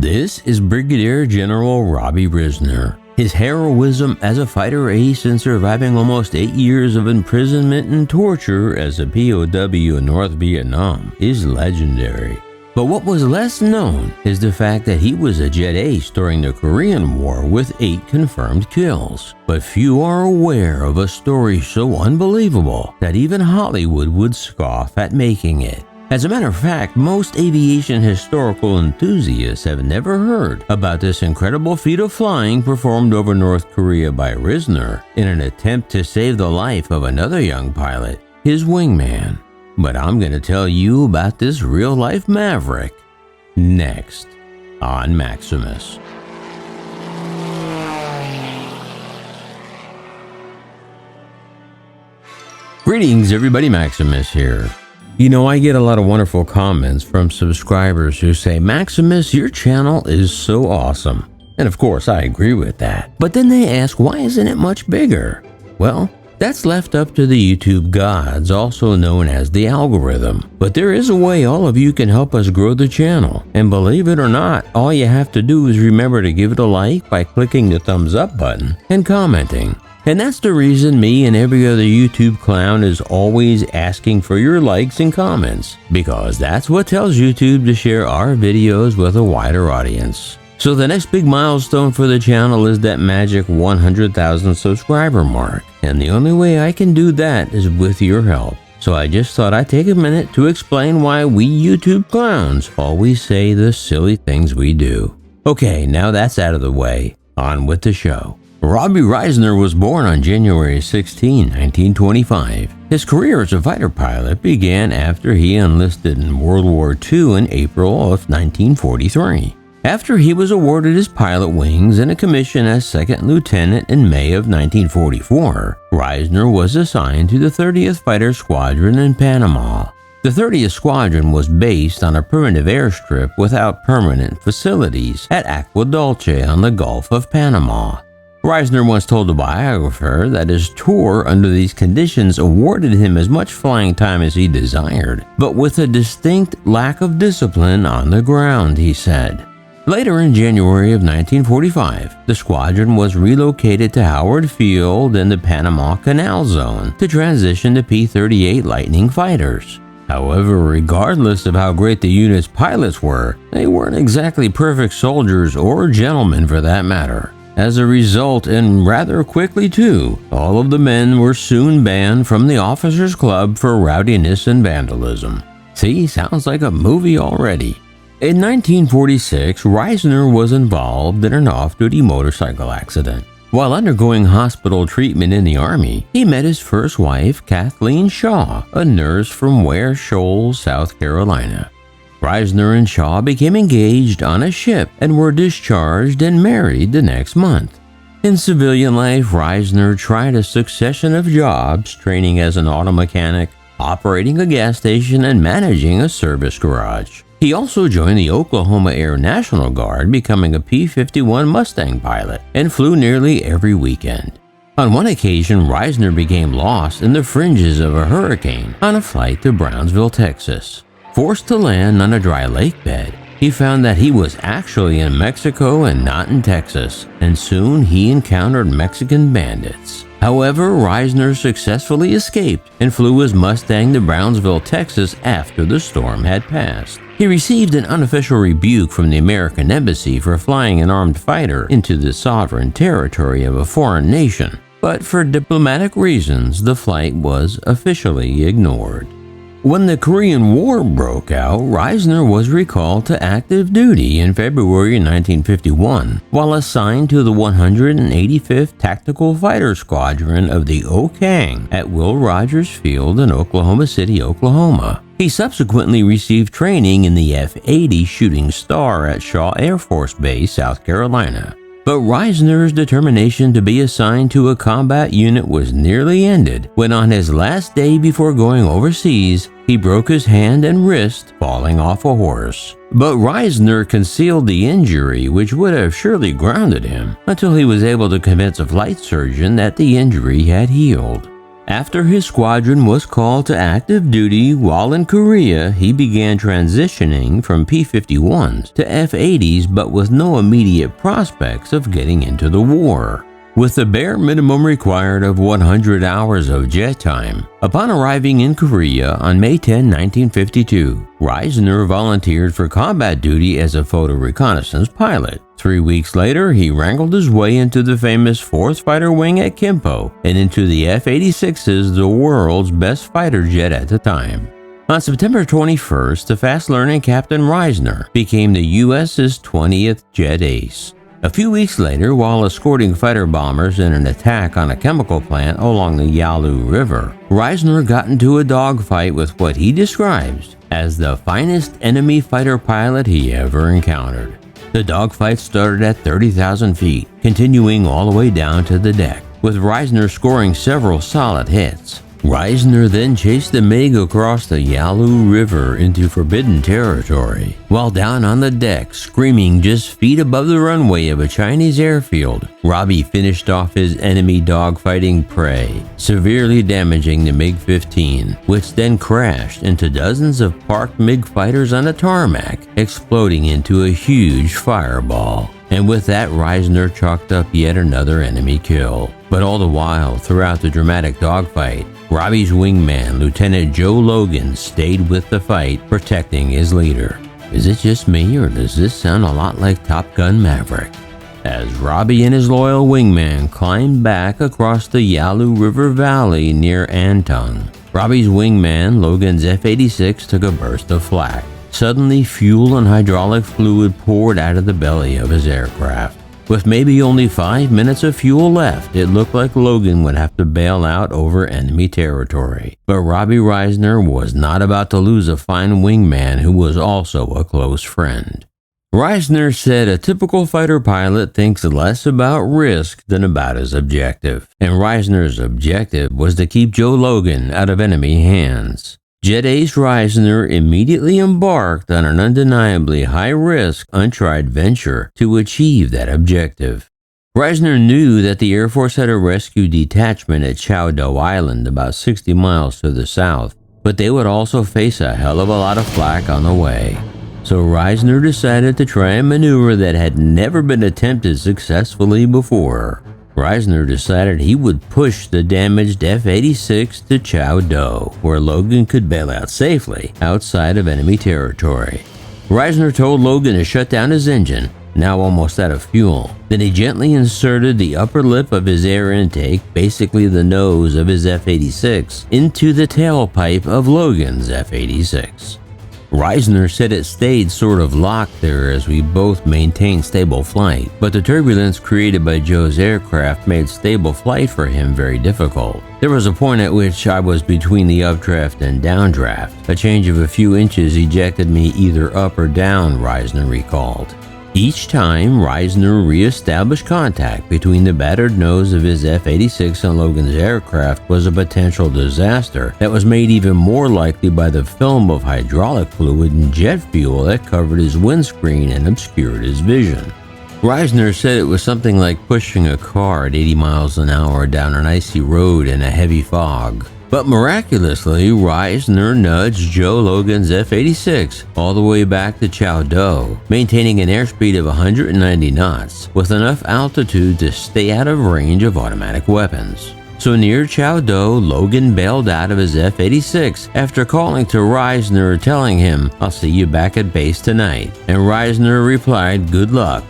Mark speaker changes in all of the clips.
Speaker 1: This is Brigadier General Robbie Risner. His heroism as a fighter ace in surviving almost 8 years of imprisonment and torture as a POW in North Vietnam is legendary. But what was less known is the fact that he was a jet ace during the Korean War with 8 confirmed kills. But few are aware of a story so unbelievable that even Hollywood would scoff at making it. As a matter of fact, most aviation historical enthusiasts have never heard about this incredible feat of flying performed over North Korea by Risner in an attempt to save the life of another young pilot, his wingman. But I'm going to tell you about this real-life maverick next on Maximus. Greetings everybody, Maximus here. You know, I get a lot of wonderful comments from subscribers who say, Maximus, your channel is so awesome. And of course, I agree with that. But then they ask, why isn't it much bigger? Well, that's left up to the YouTube gods, also known as the algorithm. But there is a way all of you can help us grow the channel. And believe it or not, all you have to do is remember to give it a like by clicking the thumbs up button and commenting. And that's the reason me and every other YouTube clown is always asking for your likes and comments, because that's what tells YouTube to share our videos with a wider audience. So the next big milestone for the channel is that magic 100,000 subscriber mark, and the only way I can do that is with your help. So I just thought I'd take a minute to explain why we YouTube clowns always say the silly things we do. Okay, now that's out of the way, on with the show. Robbie Risner was born on January 16, 1925. His career as a fighter pilot began after he enlisted in World War II in April of 1943. After he was awarded his pilot wings and a commission as second lieutenant in May of 1944, Risner was assigned to the 30th Fighter Squadron in Panama. The 30th Squadron was based on a primitive airstrip without permanent facilities at Agua Dulce on the Gulf of Panama. Risner once told a biographer that his tour under these conditions awarded him as much flying time as he desired, but with a distinct lack of discipline on the ground, he said. Later in January of 1945, the squadron was relocated to Howard Field in the Panama Canal Zone to transition to P-38 Lightning fighters. However, regardless of how great the unit's pilots were, they weren't exactly perfect soldiers or gentlemen for that matter. As a result, and rather quickly too, all of the men were soon banned from the officers' club for rowdiness and vandalism. See, sounds like a movie already. In 1946, Risner was involved in an off-duty motorcycle accident. While undergoing hospital treatment in the Army, he met his first wife, Kathleen Shaw, a nurse from Ware Shoals, South Carolina. Risner and Shaw became engaged on a ship and were discharged and married the next month. In civilian life, Risner tried a succession of jobs, training as an auto mechanic, operating a gas station, and managing a service garage. He also joined the Oklahoma Air National Guard, becoming a P-51 Mustang pilot, and flew nearly every weekend. On one occasion, Risner became lost in the fringes of a hurricane on a flight to Brownsville, Texas. Forced to land on a dry lake bed, he found that he was actually in Mexico and not in Texas, and soon he encountered Mexican bandits. However, Risner successfully escaped and flew his Mustang to Brownsville, Texas after the storm had passed. He received an unofficial rebuke from the American Embassy for flying an armed fighter into the sovereign territory of a foreign nation, but for diplomatic reasons, the flight was officially ignored. When the Korean War broke out, Risner was recalled to active duty in February 1951 while assigned to the 185th Tactical Fighter Squadron of the O-Kang at Will Rogers Field in Oklahoma City, Oklahoma. He subsequently received training in the F-80 Shooting Star at Shaw Air Force Base, South Carolina. But Risner's determination to be assigned to a combat unit was nearly ended when on his last day before going overseas, he broke his hand and wrist falling off a horse. But Risner concealed the injury, which would have surely grounded him, until he was able to convince a flight surgeon that the injury had healed. After his squadron was called to active duty while in Korea, he began transitioning from P-51s to F-80s, but with no immediate prospects of getting into the war. With the bare minimum required of 100 hours of jet time. Upon arriving in Korea on May 10, 1952, Risner volunteered for combat duty as a photo reconnaissance pilot. 3 weeks later, he wrangled his way into the famous 4th Fighter Wing at Kimpo and into the F-86s, the world's best fighter jet at the time. On September 21st, the fast-learning Captain Risner became the U.S.'s 20th jet ace. A few weeks later, while escorting fighter bombers in an attack on a chemical plant along the Yalu River, Risner got into a dogfight with what he describes as the finest enemy fighter pilot he ever encountered. The dogfight started at 30,000 feet, continuing all the way down to the deck, with Risner scoring several solid hits. Risner then chased the MiG across the Yalu River into forbidden territory, while down on the deck, screaming just feet above the runway of a Chinese airfield, Robbie finished off his enemy dogfighting prey, severely damaging the MiG-15, which then crashed into dozens of parked MiG fighters on the tarmac, exploding into a huge fireball. And with that, Risner chalked up yet another enemy kill. But all the while, throughout the dramatic dogfight, Robbie's wingman, Lieutenant Joe Logan, stayed with the fight, protecting his leader. Is it just me, or does this sound a lot like Top Gun Maverick? As Robbie and his loyal wingman climbed back across the Yalu River Valley near Antung, Robbie's wingman, Logan's F-86, took a burst of flak. Suddenly, fuel and hydraulic fluid poured out of the belly of his aircraft. With maybe only 5 minutes of fuel left, it looked like Logan would have to bail out over enemy territory. But Robbie Risner was not about to lose a fine wingman who was also a close friend. Risner said a typical fighter pilot thinks less about risk than about his objective, and Risner's objective was to keep Joe Logan out of enemy hands. Jet Ace Risner immediately embarked on an undeniably high-risk, untried venture to achieve that objective. Risner knew that the Air Force had a rescue detachment at Chow Do Island about 60 miles to the south, but they would also face a hell of a lot of flak on the way. So Risner decided to try a maneuver that had never been attempted successfully before. Risner decided he would push the damaged F-86 to Chow Do, where Logan could bail out safely outside of enemy territory. Risner told Logan to shut down his engine, now almost out of fuel. Then he gently inserted the upper lip of his air intake, basically the nose of his F-86, into the tailpipe of Logan's F-86. Risner said it stayed sort of locked there as we both maintained stable flight, but the turbulence created by Joe's aircraft made stable flight for him very difficult. There was a point at which I was between the updraft and downdraft. A change of a few inches ejected me either up or down, Risner recalled. Each time, Risner re-established contact between the battered nose of his F-86 and Logan's aircraft was a potential disaster that was made even more likely by the film of hydraulic fluid and jet fuel that covered his windscreen and obscured his vision. Risner said it was something like pushing a car at 80 miles an hour down an icy road in a heavy fog. But miraculously, Risner nudged Joe Logan's F-86 all the way back to Chow Do, maintaining an airspeed of 190 knots, with enough altitude to stay out of range of automatic weapons. So near Chow Do, Logan bailed out of his F-86 after calling to Risner telling him, "I'll see you back at base tonight." And Risner replied, "Good luck.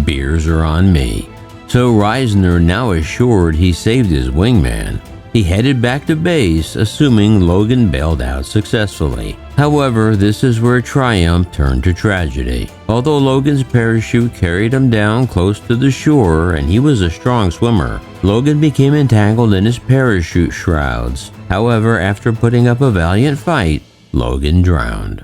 Speaker 1: Beers are on me." So Risner, now assured he saved his wingman, he headed back to base, assuming Logan bailed out successfully. However, this is where triumph turned to tragedy. Although Logan's parachute carried him down close to the shore and he was a strong swimmer, Logan became entangled in his parachute shrouds. However, after putting up a valiant fight, Logan drowned.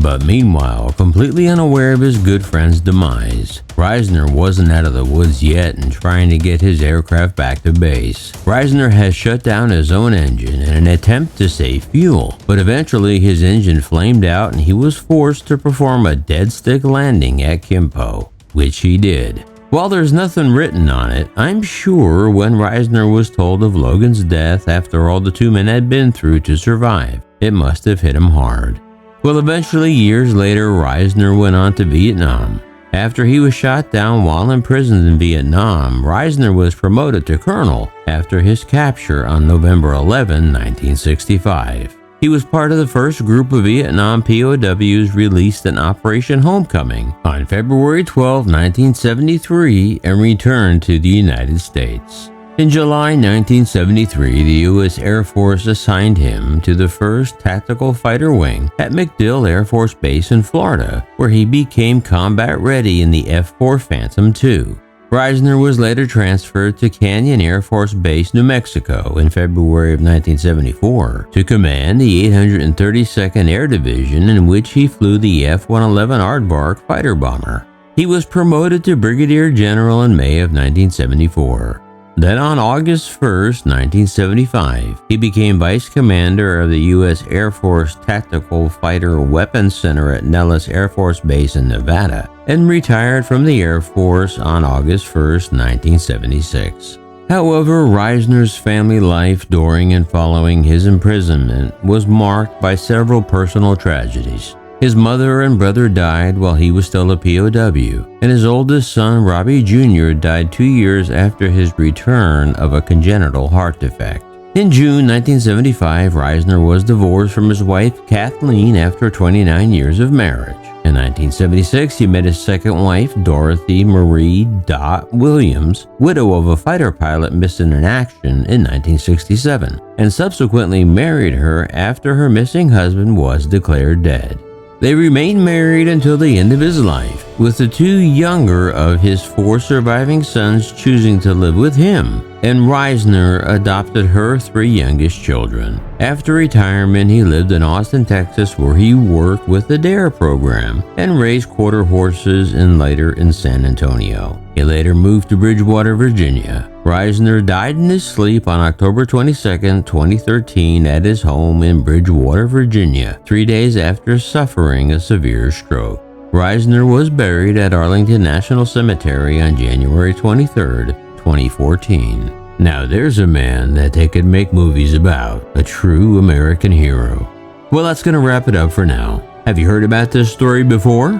Speaker 1: But meanwhile, completely unaware of his good friend's demise, Risner wasn't out of the woods yet and trying to get his aircraft back to base. Risner has shut down his own engine in an attempt to save fuel, but eventually his engine flamed out and he was forced to perform a dead stick landing at Kimpo, which he did. While there's nothing written on it, I'm sure when Risner was told of Logan's death after all the two men had been through to survive, it must have hit him hard. Well, eventually, years later, Risner went on to Vietnam. After he was shot down while imprisoned in Vietnam, Risner was promoted to colonel after his capture on November 11, 1965. He was part of the first group of Vietnam POWs released in Operation Homecoming on February 12, 1973, and returned to the United States. In July 1973, the U.S. Air Force assigned him to the 1st Tactical Fighter Wing at MacDill Air Force Base in Florida, where he became combat ready in the F-4 Phantom II. Risner was later transferred to Canyon Air Force Base, New Mexico in February of 1974 to command the 832nd Air Division, in which he flew the F-111 Aardvark fighter bomber. He was promoted to Brigadier General in May of 1974. Then on August 1, 1975, he became Vice Commander of the U.S. Air Force Tactical Fighter Weapons Center at Nellis Air Force Base in Nevada, and retired from the Air Force on August 1, 1976. However, Risner's family life during and following his imprisonment was marked by several personal tragedies. His mother and brother died while he was still a POW, and his oldest son, Robbie Jr., died 2 years after his return of a congenital heart defect. In June 1975, Risner was divorced from his wife, Kathleen, after 29 years of marriage. In 1976, he met his second wife, Dorothy Marie Dot Williams, widow of a fighter pilot missing in action in 1967, and subsequently married her after her missing husband was declared dead. They remained married until the end of his life, with the 2 younger of his 4 surviving sons choosing to live with him, and Risner adopted her 3 youngest children. After retirement, he lived in Austin, Texas, where he worked with the DARE program and raised quarter horses, and later in San Antonio. He later moved to Bridgewater, Virginia. Risner died in his sleep on October 22, 2013 at his home in Bridgewater, Virginia, 3 days after suffering a severe stroke. Risner was buried at Arlington National Cemetery on January 23, 2014. Now there's a man that they could make movies about, a true American hero. Well, that's going to wrap it up for now. Have you heard about this story before?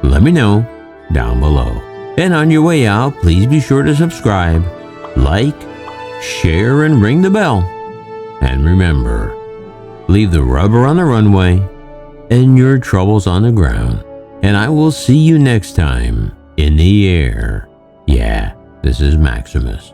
Speaker 1: Let me know down below. And on your way out, please be sure to subscribe, like, share, and ring the bell. And remember, leave the rubber on the runway and your troubles on the ground. And I will see you next time in the air. Yeah, this is Maximus.